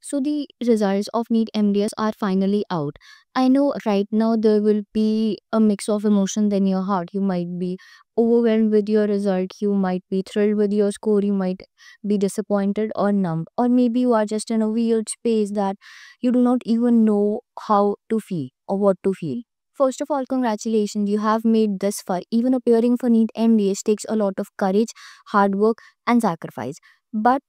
So the results of NEET MDS are finally out. I know right now there will be a mix of emotions in your heart. You might be overwhelmed with your result, you might be thrilled with your score, you might be disappointed or numb, or maybe you are just in a weird space that you do not even know how to feel or what to feel. First of all, congratulations, you have made this far. Even appearing for NEET MDS takes a lot of courage, hard work, and sacrifice. But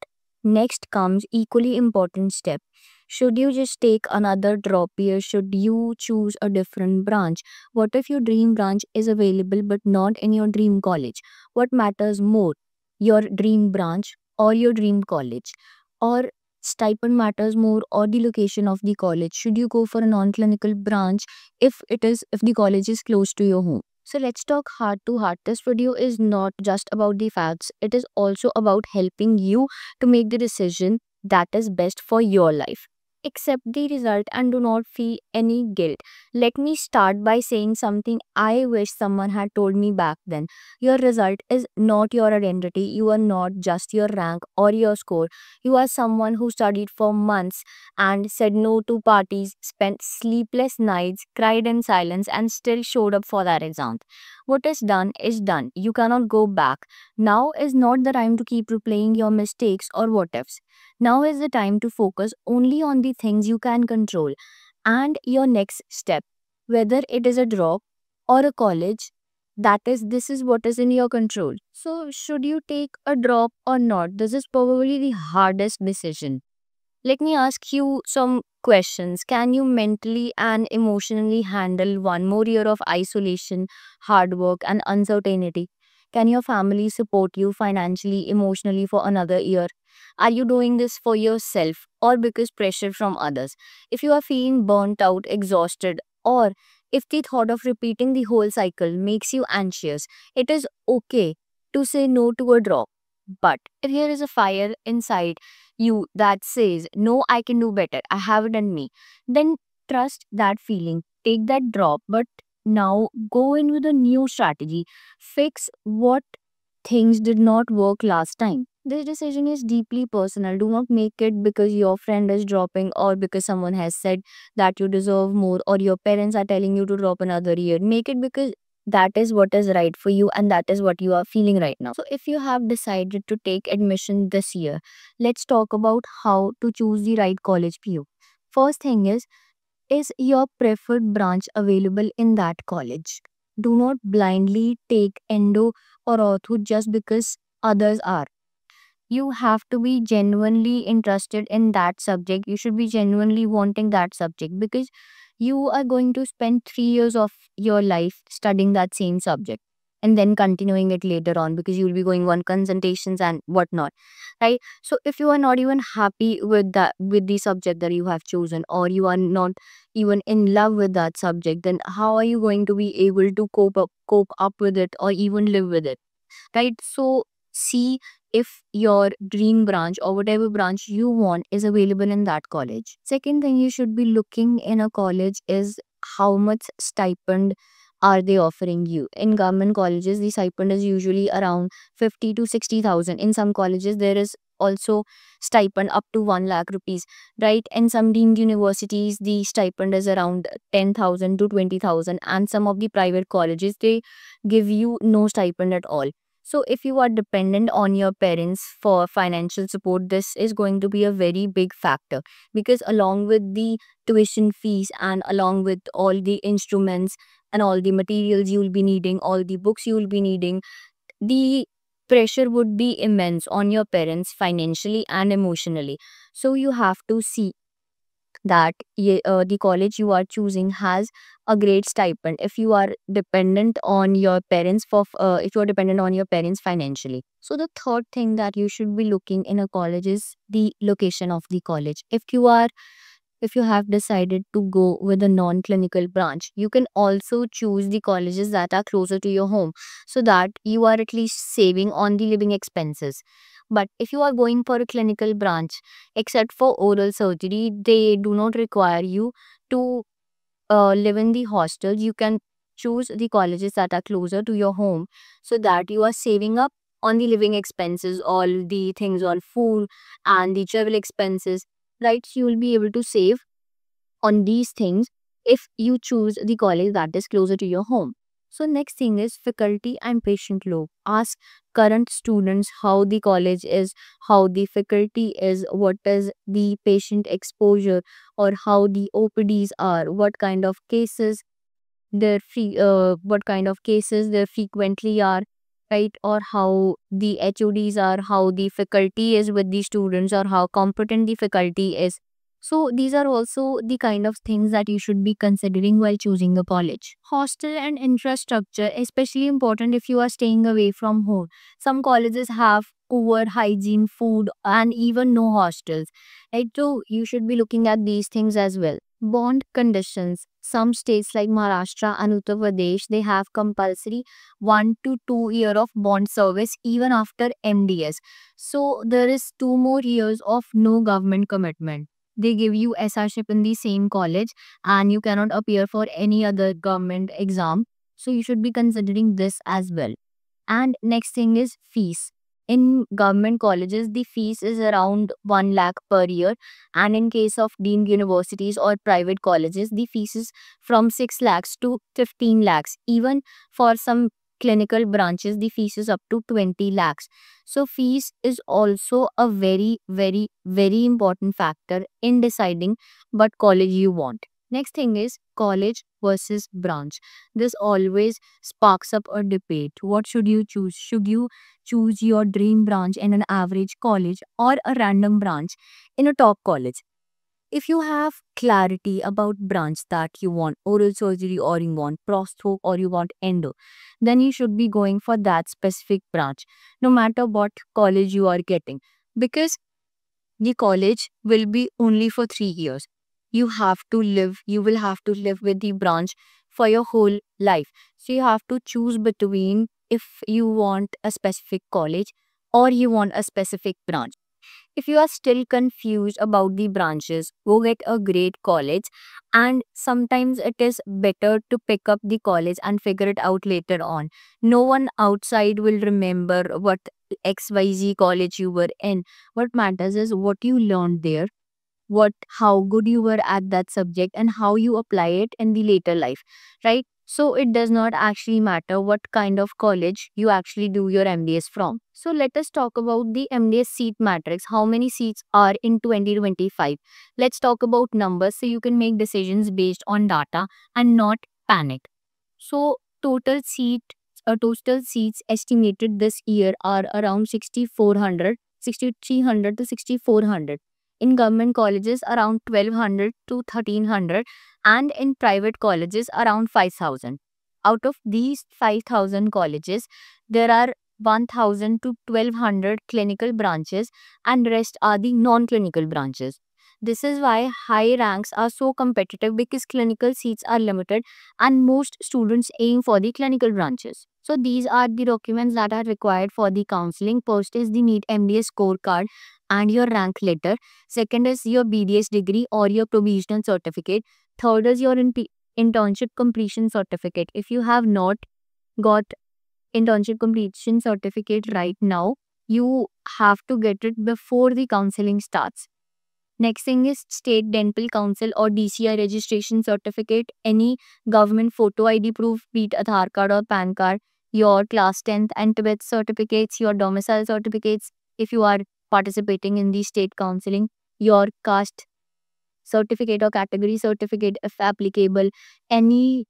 next comes equally important step. Should you just take another drop year? Should you choose a different branch? What if your dream branch is available but not in your dream college? What matters more, your dream branch or your dream college? Or stipend matters more or the location of the college? Should you go for a non-clinical branch if the college is close to your home? So let's talk heart to heart. This video is not just about the facts, it is also about helping you to make the decision that is best for your life. Accept the result and do not feel any guilt. Let me start by saying something I wish someone had told me back then. Your result is not your identity. You are not just your rank or your score. You are someone who studied for months and said no to parties, spent sleepless nights, cried in silence, and still showed up for that exam. What is done is done. You cannot go back. Now is not the time to keep replaying your mistakes or what ifs. Now is the time to focus only on the things you can control and your next step. Whether it is a drop or a college, this is what is in your control. So should you take a drop or not? This is probably the hardest decision. Let me ask you some questions. Can you mentally and emotionally handle one more year of isolation, hard work, and uncertainty? Can your family support you financially, emotionally for another year? Are you doing this for yourself or because pressure from others? If you are feeling burnt out, exhausted, or if the thought of repeating the whole cycle makes you anxious, it is okay to say no to a drop. But if there is a fire inside you that says, no, I can do better, I have it in me, then trust that feeling. Take that drop, but now go in with a new strategy. Fix what things did not work last time. This decision is deeply personal. Do not make it because your friend is dropping or because someone has said that you deserve more or your parents are telling you to drop another year. Make it because that is what is right for you and that is what you are feeling right now. So, if you have decided to take admission this year, let's talk about how to choose the right college for you. First thing is your preferred branch available in that college? Do not blindly take endo or ortho just because others are. You have to be genuinely interested in that subject. You should be genuinely wanting that subject because you are going to spend 3 years of your life studying that same subject and then continuing it later on because you will be going on consultations and whatnot, right? So if you are not even happy with the subject that you have chosen, or you are not even in love with that subject, then how are you going to be able to cope up with it or even live with it, right? So see if your dream branch or whatever branch you want is available in that college. Second thing you should be looking in a college is how much stipend are they offering you. In government colleges, the stipend is usually around 50 to 60,000. In some colleges, there is also stipend up to 1 lakh rupees, right? In some deemed universities, the stipend is around 10,000 to 20,000, and some of the private colleges, they give you no stipend at all. So, if you are dependent on your parents for financial support, this is going to be a very big factor because, along with the tuition fees and along with all the instruments and all the materials you will be needing, all the books you will be needing, the pressure would be immense on your parents financially and emotionally. So, you have to see that the college you are choosing has a great stipend if you are dependent on your parents if you are dependent on your parents financially. So the third thing that you should be looking in a college is the location of the college. If you have decided to go with a non-clinical branch, you can also choose the colleges that are closer to your home so that you are at least saving on the living expenses. But if you are going for a clinical branch, except for oral surgery, they do not require you to live in the hostel. You can choose the colleges that are closer to your home so that you are saving up on the living expenses, all the things on food and the travel expenses. right? So you will be able to save on these things if you choose the college that is closer to your home. So next thing is faculty and patient load. Ask current students how the college is, how the faculty is, what is the patient exposure, or how the OPDs are, what kind of cases there frequently are, right? Or how the HODs are, how the faculty is with the students, or how competent the faculty is. So these are also the kind of things that you should be considering while choosing a college. Hostel and infrastructure, especially important if you are staying away from home. Some colleges have poor hygiene, food, and even no hostels, right? So you should be looking at these things as well. Bond conditions. Some states like Maharashtra and Uttar Pradesh, they have compulsory 1 to 2 year of bond service even after MDS. So there is 2 more years of no government commitment. They give you SRship in the same college and you cannot appear for any other government exam. So you should be considering this as well. And next thing is fees. In government colleges, the fees is around 1 lakh per year. And in case of deemed universities or private colleges, the fees is from 6 lakhs to 15 lakhs. Even for some clinical branches, the fees is up to 20 lakhs. So fees is also a very, very, very important factor in deciding what college you want. Next thing is college versus branch. This always sparks up a debate. What should you choose? Should you choose your dream branch in an average college or a random branch in a top college? If you have clarity about branch that you want oral surgery or you want prostho or you want endo, then you should be going for that specific branch no matter what college you are getting, because the college will be only for 3 years. You will have to live with the branch for your whole life. So you have to choose between if you want a specific college or you want a specific branch. If you are still confused about the branches, go get a great college. And sometimes it is better to pick up the college and figure it out later on. No one outside will remember what XYZ college you were in. What matters is what you learned there, how good you were at that subject, and how you apply it in the later life, right? So it does not actually matter what kind of college you actually do your MDS from. So let us talk about the MDS seat matrix. How many seats are in 2025? Let's talk about numbers so you can make decisions based on data and not panic. So total seats estimated this year are around 6,300 to 6,400. In government colleges, around 1,200 to 1,300, and in private colleges, around 5,000. Out of these 5,000 colleges, there are 1,000 to 1,200 clinical branches, and rest are the non-clinical branches. This is why high ranks are so competitive, because clinical seats are limited and most students aim for the clinical branches. So these are the documents that are required for the counseling. First is the NEET MDS scorecard and your rank letter. Second is your BDS degree or your provisional certificate. Third is your internship completion certificate. If you have not got internship completion certificate right now, you have to get it before the counseling starts. Next thing is State Dental Council or DCI registration certificate, any government photo ID proof, be it Aadhaar card or PAN card, your class 10th and 12th certificates, your domicile certificates if you are participating in the state counseling, your caste certificate or category certificate if applicable, any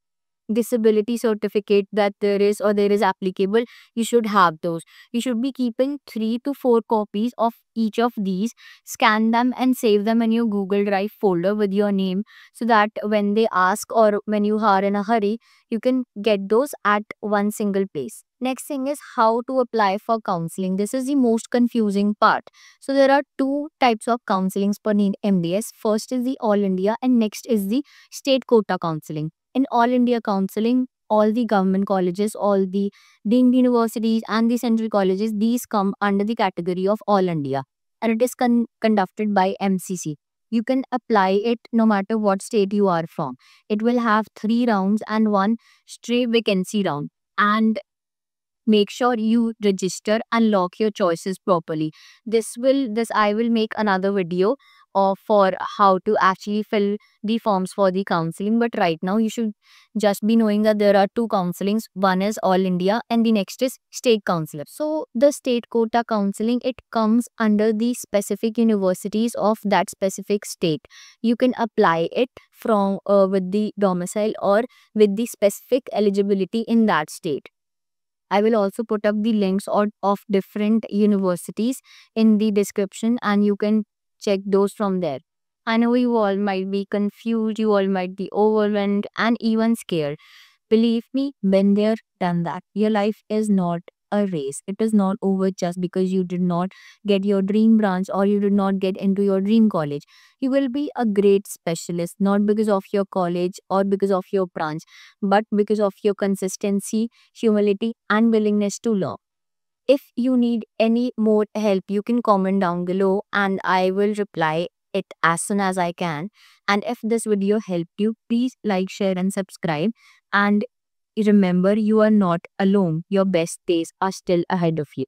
disability certificate that there is or there is applicable, you should have those. You should be keeping 3 to 4 copies of each of these. Scan them and save them in your Google Drive folder with your name, so that when they ask or when you are in a hurry, you can get those at one single place. Next thing is how to apply for counseling. This is the most confusing part. So there are two types of counselings per MDS. First is the All India and next is the state quota counseling. In All India counseling, all the government colleges, all the deemed universities, and the central colleges, these come under the category of All India, and it is conducted by MCC. You can apply it no matter what state you are from. It will have 3 rounds and one stray vacancy round. And make sure you register and lock your choices properly. This I will make another video or for how to actually fill the forms for the counseling. But right now, you should just be knowing that there are two counselings. One is All India, and the next is State Counselor. So the state quota counseling, it comes under the specific universities of that specific state. You can apply it from with the domicile or with the specific eligibility in that state. I will also put up the links of different universities in the description, and you can check those from there. I know you all might be confused, you all might be overwhelmed and even scared. Believe me, been there, done that. Your life is not a race. It is not over just because you did not get your dream branch or you did not get into your dream college. You will be a great specialist, not because of your college or because of your branch, but because of your consistency, humility, and willingness to learn. If you need any more help, you can comment down below and I will reply it as soon as I can. And if this video helped you, please like, share, and subscribe. And remember, you are not alone. Your best days are still ahead of you.